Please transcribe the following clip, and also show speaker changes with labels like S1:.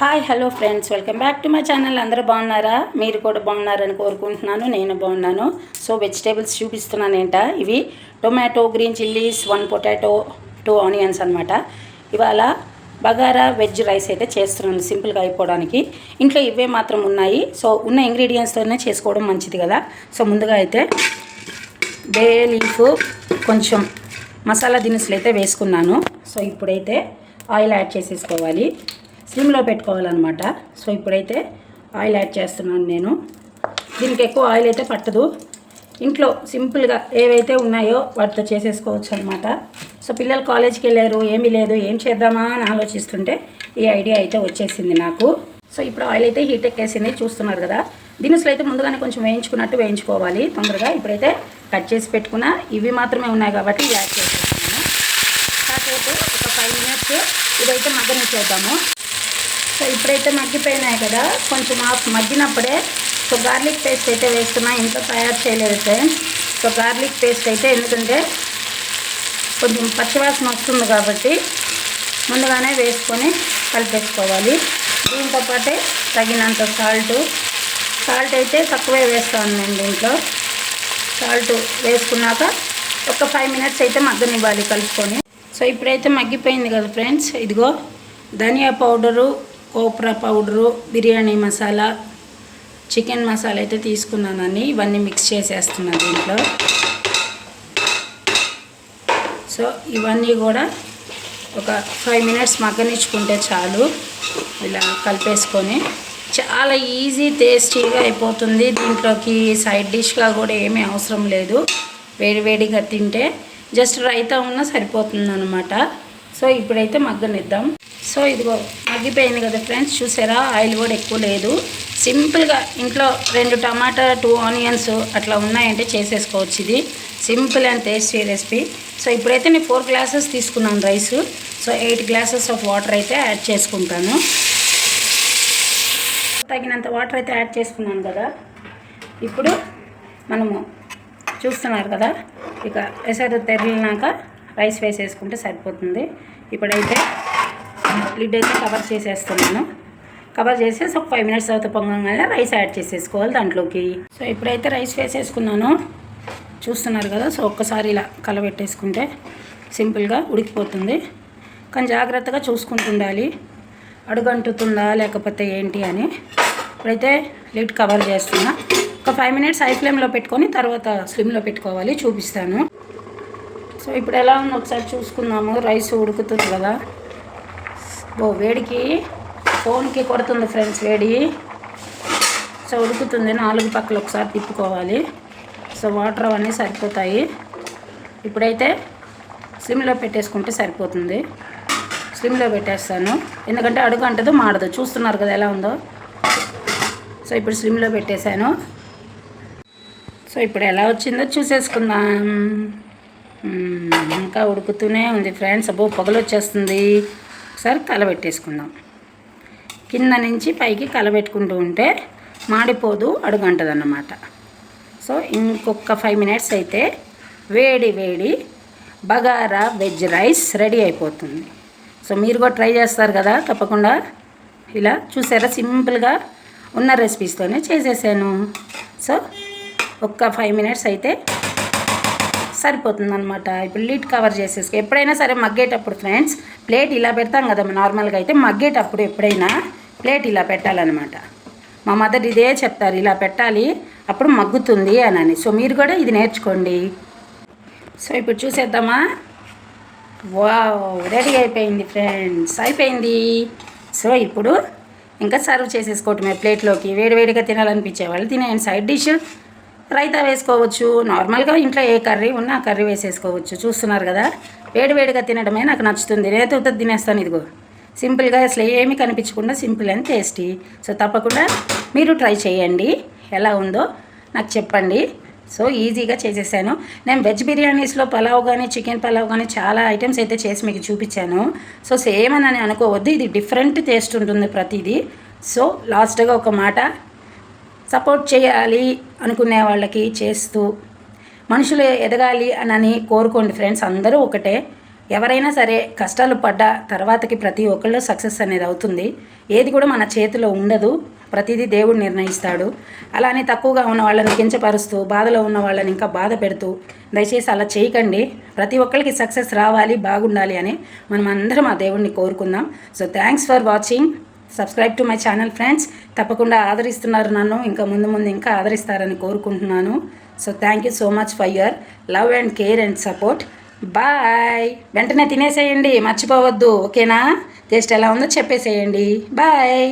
S1: Hi hello friends, welcome back to my channel. అందరూ బాగున్నారా? మీరు కూడా బాగున్నారని కోరుకుంటున్నాను. నేను బాగున్నాను. సో వెజిటేబుల్స్ చూపిస్తున్నాను. ఇవి tomato, green chillies, 1 potato, 2 onions అనమాట. ఇవాళ బగారా వెజ్ రైస్ అయితే చేస్తున్నాను, సింపుల్గా అయిపోవడానికి. ఇంట్లో ఇవే మాత్రం ఉన్నాయి. సో ఉన్న ఇంగ్రీడియంట్స్తోనే చేసుకోవడం మంచిది కదా. సో ముందుగా అయితే బే లీఫ్, కొంచెం మసాలా దినుసులు అయితే వేసుకున్నాను. సో ఇప్పుడైతే ఆయిల్ యాడ్ చేసేసుకోవాలి. స్లిమ్లో పెట్టుకోవాలన్నమాట. సో ఇప్పుడైతే ఆయిల్ యాడ్ చేస్తున్నాను నేను. దీనికి ఎక్కువ ఆయిల్ అయితే పట్టదు. ఇంట్లో సింపుల్గా ఏవైతే ఉన్నాయో వాటితో చేసేసుకోవచ్చు అనమాట. సో పిల్లలు కాలేజ్కి వెళ్ళారు, ఏమీ లేదు, ఏం చేద్దామా అని ఆలోచిస్తుంటే ఈ ఐడియా అయితే వచ్చేసింది నాకు. సో ఇప్పుడు ఆయిల్ అయితే హీట్ ఎక్కేసింది, చూస్తున్నారు కదా. దినుసులు అయితే ముందుగానే కొంచెం వేయించుకున్నట్టు వేయించుకోవాలి తొందరగా. ఇప్పుడైతే కట్ చేసి పెట్టుకున్న ఇవి మాత్రమే ఉన్నాయి కాబట్టి యాడ్ చేసేస్తున్నాను. కాసేపు ఒక 5 మినిట్స్ ఇదైతే మగ్గనిచ్చేద్దాము. సో ఇప్పుడైతే మగ్గిపోయినాయి కదా, కొంచెం మగ్గినప్పుడే సో గార్లిక్ పేస్ట్ అయితే వేస్తున్నా. ఇంట్లో తయారు చేయలేదు ఫ్రెండ్స్. సో గార్లిక్ పేస్ట్ అయితే ఎందుకంటే కొంచెం పచ్చివాసన వస్తుంది కాబట్టి ముందుగానే వేసుకొని కలిపేసుకోవాలి. దీంతో పాటే తగినంత సాల్ట్ అయితే తక్కువే వేస్తాను నేను దీంట్లో. సాల్ట్ వేసుకున్నాక ఒక 5 మినిట్స్ అయితే మగ్గనివ్వాలి కలుపుకొని. సో ఇప్పుడైతే మగ్గిపోయింది కదా ఫ్రెండ్స్. ఇదిగో ధనియా పౌడరు, కోప్రా పౌడరు, బిర్యానీ మసాలా, చికెన్ మసాలా అయితే తీసుకున్నానని ఇవన్నీ మిక్స్ చేసేస్తున్నాను దీంట్లో. సో ఇవన్నీ కూడా ఒక 5 మినిట్స్ మగ్గనిచ్చుకుంటే చాలు. ఇలా కలిపేసుకొని చాలా ఈజీ, టేస్టీగా అయిపోతుంది. దీంట్లోకి సైడ్ డిష్గా కూడా ఏమీ అవసరం లేదు. వేడివేడిగా తింటే జస్ట్ రైతా ఉన్నా సరిపోతుంది అనమాట. సో ఇప్పుడైతే మగ్గనిద్దాం. సో ఇదిగో మగ్గిపోయింది కదా ఫ్రెండ్స్, చూసారా? ఆయిల్ కూడా ఎక్కువ లేదు. సింపుల్గా ఇంట్లో 2 టమాటా, 2 ఆనియన్స్ అట్లా ఉన్నాయంటే చేసేసుకోవచ్చు. ఇది simple and tasty recipe. So ఇప్పుడైతే నేను 4 గ్లాసెస్ తీసుకున్నాను rice. So 8 glasses of water అయితే యాడ్ చేసుకుంటాను. తగినంత వాటర్ అయితే యాడ్ చేసుకున్నాను కదా. ఇప్పుడు మనము చూస్తున్నారు కదా, ఇక ఎసరు తెరిలినాక రైస్ వేసేసుకుంటే సరిపోతుంది. ఇప్పుడైతే లిడ్ అయితే కవర్ చేసేస్తున్నాను. కవర్ చేసేసి ఒక 5 మినిట్స్ తర్వాత పొంగగానే రైస్ యాడ్ చేసేసుకోవాలి దాంట్లోకి. సో ఇప్పుడైతే రైస్ వేసేసుకున్నాను, చూస్తున్నారు కదా. సో ఒక్కసారి ఇలా కలబెట్టేసుకుంటే సింపుల్గా ఉడికిపోతుంది. కానీ జాగ్రత్తగా చూసుకుంటుండాలి, అడుగంటుతుందా లేకపోతే ఏంటి అని. ఇప్పుడైతే లిడ్ కవర్ చేస్తున్నా. ఒక 5 మినిట్స్ హై ఫ్లేమ్లో పెట్టుకొని తర్వాత స్లిమ్లో పెట్టుకోవాలి, చూపిస్తాను. సో ఇప్పుడు ఎలా ఉందో ఒకసారి చూసుకుందాము. రైస్ ఉడుకుతుంది కదా. వేడికి ఫోన్కి కొడుతుంది ఫ్రెండ్స్ వేడి. సో ఉడుకుతుంది, 4 పక్కలు ఒకసారి తిప్పుకోవాలి. సో వాటర్ అవన్నీ సరిపోతాయి. ఇప్పుడైతే స్లిమ్లో పెట్టేసుకుంటే సరిపోతుంది. స్లిమ్లో పెట్టేస్తాను, ఎందుకంటే అడుగు అంటదో మాడదు. చూస్తున్నారు కదా ఎలా ఉందో. సో ఇప్పుడు స్లిమ్లో పెట్టేశాను. సో ఇప్పుడు ఎలా వచ్చిందో చూసేసుకుందాం. ఇంకా ఉడుకుతూనే ఉంది ఫ్రెండ్స్. పొగలు వచ్చేస్తుంది. ఒకసారి కలబెట్టేసుకుందాం. కింద నుంచి పైకి కలబెట్టుకుంటూ ఉంటే మాడిపోదు, అడుగంటది అన్నమాట. సో ఇంకొక 5 మినిట్స్ అయితే వేడి బగారా వెజ్ రైస్ రెడీ అయిపోతుంది. సో మీరు కూడా ట్రై చేస్తారు కదా తప్పకుండా. ఇలా చూసారా, సింపుల్గా ఉన్న రెసిపీస్తోనే చేసేసాను. సో ఒక్క 5 మినిట్స్ అయితే సరిపోతుంది అనమాట. ఇప్పుడు లిడ్ కవర్ చేసేసుకో. ఎప్పుడైనా సరే మగ్గేటప్పుడు ఫ్రెండ్స్ ప్లేట్ ఇలా పెడతాం కదా నార్మల్గా అయితే, మగ్గేటప్పుడు ఎప్పుడైనా ప్లేట్ ఇలా పెట్టాలన్నమాట. మా మదర్ ఇదే చెప్తారు, ఇలా పెట్టాలి అప్పుడు మగ్గుతుంది అని. సో మీరు కూడా ఇది నేర్చుకోండి. సో ఇప్పుడు చూసేద్దామా. వావ్, రెడీ అయిపోయింది ఫ్రెండ్స్, అయిపోయింది. సో ఇప్పుడు ఇంకా సర్వ్ చేసేసుకోవటమే ప్లేట్లోకి. వేడివేడిగా తినాలనిపించే వాళ్ళు తినేయండి. సైడ్ డిష్ రైతా వేసుకోవచ్చు. నార్మల్గా ఇంట్లో ఏ కర్రీ ఉన్నా ఆ కర్రీ వేసేసుకోవచ్చు. చూస్తున్నారు కదా, వేడివేడిగా తినడమే నాకు నచ్చుతుంది. నేనైతే ఉత్తది తినేస్తాను. ఇదిగో సింపుల్గా, అసలు ఏమీ కనిపించకుండా సింపుల్ అండ్ టేస్టీ. సో తప్పకుండా మీరు ట్రై చేయండి. ఎలా ఉందో నాకు చెప్పండి. సో ఈజీగా చేసేసాను. నేను వెజ్ బిర్యానీస్లో పలావ్ కానీ, చికెన్ పలావ్ కానీ చాలా ఐటమ్స్ అయితే చేసి మీకు చూపించాను. సో సేమ్ అని అనుకోవద్దు, ఇది డిఫరెంట్ టేస్ట్ ఉంటుంది ప్రతిదీ. సో లాస్ట్గా ఒక మాట, సపోర్ట్ చేయాలి అనుకునే వాళ్ళకి చేస్తూ మనుషులు ఎదగాలి అని కోరుకోండి ఫ్రెండ్స్. అందరూ ఒకటే. ఎవరైనా సరే కష్టాలు పడ్డ తర్వాతకి ప్రతి ఒక్కళ్ళు సక్సెస్ అనేది అవుతుంది. ఏది కూడా మన చేతిలో ఉండదు, ప్రతిదీ దేవుడు నిర్ణయిస్తాడు. అలానే తక్కువగా ఉన్న వాళ్ళని కించపరుస్తూ, బాధలో ఉన్న వాళ్ళని ఇంకా బాధ పెడుతూ దయచేసి అలా చేయకండి. ప్రతి ఒక్కరికి సక్సెస్ రావాలి, బాగుండాలి అని మనం అందరం ఆ దేవుడిని కోరుకుందాం. So thanks for watching. Subscribe to my channel friends. తప్పకుండా ఆదరిస్తున్నారు నన్ను, ఇంకా ముందు ముందు ఇంకా ఆదరిస్తారని కోరుకుంటున్నాను. So thank you so much for your love and care and support. Bye. వెంటనే తినేసేయండి, మర్చిపోవద్దు, ఓకేనా? టేస్ట్ ఎలా ఉందో చెప్పేసేయండి. బాయ్.